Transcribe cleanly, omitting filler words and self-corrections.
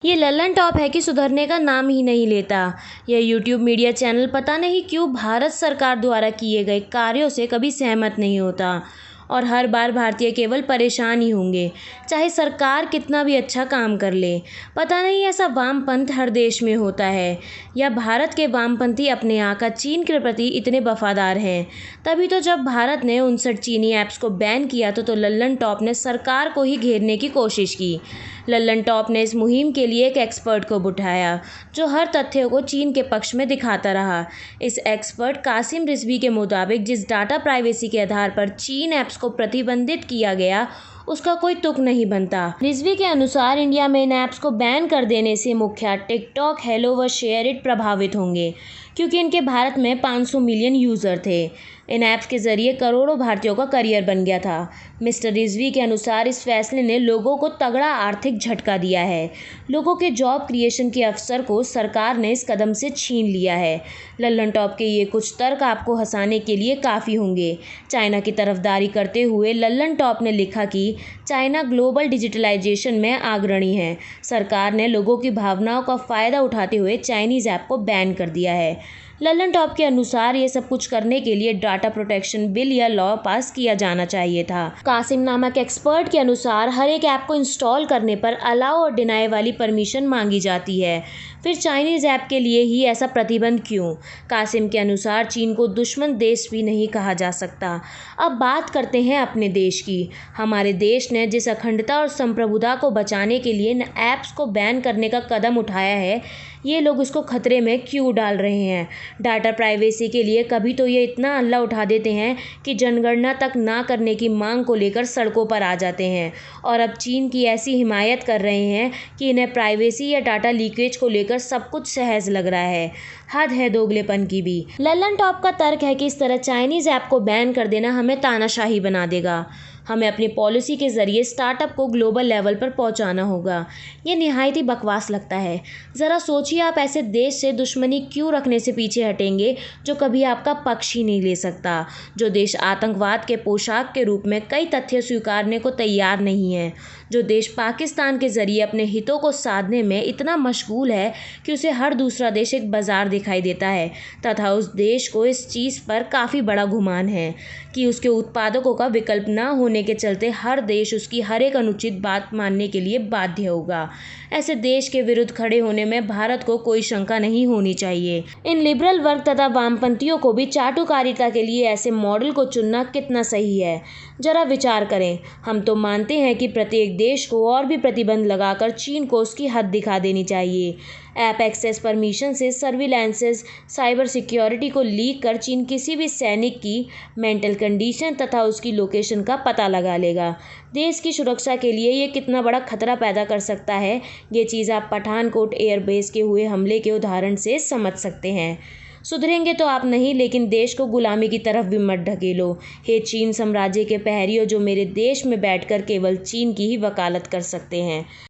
ये लल्लन टॉप है कि सुधरने का नाम ही नहीं लेता। यह यूट्यूब मीडिया चैनल पता नहीं क्यों भारत सरकार द्वारा किए गए कार्यों से कभी सहमत नहीं होता और हर बार भारतीय केवल परेशान ही होंगे, चाहे सरकार कितना भी अच्छा काम कर ले। पता नहीं ऐसा वामपंथ हर देश में होता है या भारत के वामपंथी अपने यहाँ का चीन के प्रति इतने वफादार हैं। तभी तो जब भारत ने 59 चीनी ऐप्स को बैन किया तो लल्लन टॉप ने सरकार को ही घेरने की कोशिश की। लल्लन टॉप ने इस मुहिम के लिए एक एक्सपर्ट को बुलाया जो हर तथ्य को चीन के पक्ष में दिखाता रहा। इस एक्सपर्ट कासिम रिजवी के मुताबिक जिस डाटा प्राइवेसी के आधार पर चीन ऐप्स को प्रतिबंधित किया गया उसका कोई तुक नहीं बनता। रिजवी के अनुसार इंडिया में इन ऐप्स को बैन कर देने से मुख्य टिकटॉक, हेलो व शेयर इट प्रभावित होंगे क्योंकि इनके भारत में 500 मिलियन यूज़र थे। इन ऐप्स के जरिए करोड़ों भारतीयों का करियर बन गया था। मिस्टर रिजवी के अनुसार इस फैसले ने लोगों को तगड़ा आर्थिक झटका दिया है। लोगों के जॉब क्रिएशन के अवसर को सरकार ने इस कदम से छीन लिया है। लल्लन टॉप के ये कुछ तर्क आपको हंसाने के लिए काफ़ी होंगे। चाइना की तरफदारी करते हुए लल्लन टॉप ने लिखा कि चाइना ग्लोबल डिजिटलाइजेशन में अग्रणी है। सरकार ने लोगों की भावनाओं का फ़ायदा उठाते हुए चाइनीज़ ऐप को बैन कर दिया है। लल्लन टॉप के अनुसार ये सब कुछ करने के लिए डाटा प्रोटेक्शन बिल या लॉ पास किया जाना चाहिए था। कासिम नामक एक्सपर्ट के अनुसार हर एक ऐप को इंस्टॉल करने पर अलाउ और डिनाई वाली परमिशन मांगी जाती है। फिर चाइनीज़ ऐप के लिए ही ऐसा प्रतिबंध क्यों? कासिम के अनुसार चीन को दुश्मन देश भी नहीं कहा जा सकता। अब बात करते हैं अपने देश की। हमारे देश ने जिस अखंडता और संप्रभुता को बचाने के लिए इन ऐप्स को बैन करने का कदम उठाया है, ये लोग इसको खतरे में क्यों डाल रहे हैं? डाटा प्राइवेसी के लिए कभी तो ये इतना हल्ला उठा देते हैं कि जनगणना तक ना करने की मांग को लेकर सड़कों पर आ जाते हैं और अब चीन की ऐसी हिमायत कर रहे हैं कि इन्हें प्राइवेसी या डाटा लीकेज को लेकर सब कुछ सहज लग रहा है। हद है दोगलेपन की भी। लल्लन टॉप का तर्क है कि इस तरह चाइनीज़ ऐप को बैन कर देना हमें तानाशाही बना देगा। हमें अपनी पॉलिसी के ज़रिए स्टार्टअप को ग्लोबल लेवल पर पहुंचाना होगा। ये निहायत ही बकवास लगता है। ज़रा सोचिए, आप ऐसे देश से दुश्मनी क्यों रखने से पीछे हटेंगे जो कभी आपका पक्ष ही नहीं ले सकता, जो देश आतंकवाद के पोशाक के रूप में कई तथ्य स्वीकारने को तैयार नहीं है, जो देश पाकिस्तान के ज़रिए अपने हितों को साधने में इतना मशगूल है कि उसे हर दूसरा देश एक बाज़ार दिखाई देता है तथा उस देश को इस चीज़ पर काफ़ी बड़ा गुमान है कि उसके उत्पादकों का विकल्प न होने के चलते हर देश उसकी हर एक अनुचित बात मानने के लिए बाध्य होगा। ऐसे देश के विरुद्ध खड़े होने में भारत को कोई शंका नहीं होनी चाहिए। इन लिबरल वर्ग तथा वामपंथियों को भी चाटुकारिता के लिए ऐसे मॉडल को चुनना कितना सही है, जरा विचार करें। हम तो मानते हैं कि प्रत्येक देश को और भी प्रतिबंध लगाकर चीन को उसकी हद दिखा देनी चाहिए। ऐप एक्सेस परमिशन से सर्विलांसेस, साइबर सिक्योरिटी को लीक कर चीन किसी भी सैनिक की मेंटल कंडीशन तथा उसकी लोकेशन का पता लगा लेगा। देश की सुरक्षा के लिए ये कितना बड़ा खतरा पैदा कर सकता है, ये चीज़ आप पठानकोट एयरबेस के हुए हमले के उदाहरण से समझ सकते हैं। सुधरेंगे तो आप नहीं, लेकिन देश को गुलामी की तरफ भी मत ढकेलो। हे चीन साम्राज्य के प्रहरियों जो मेरे देश में बैठकर केवल चीन की ही वकालत कर सकते हैं।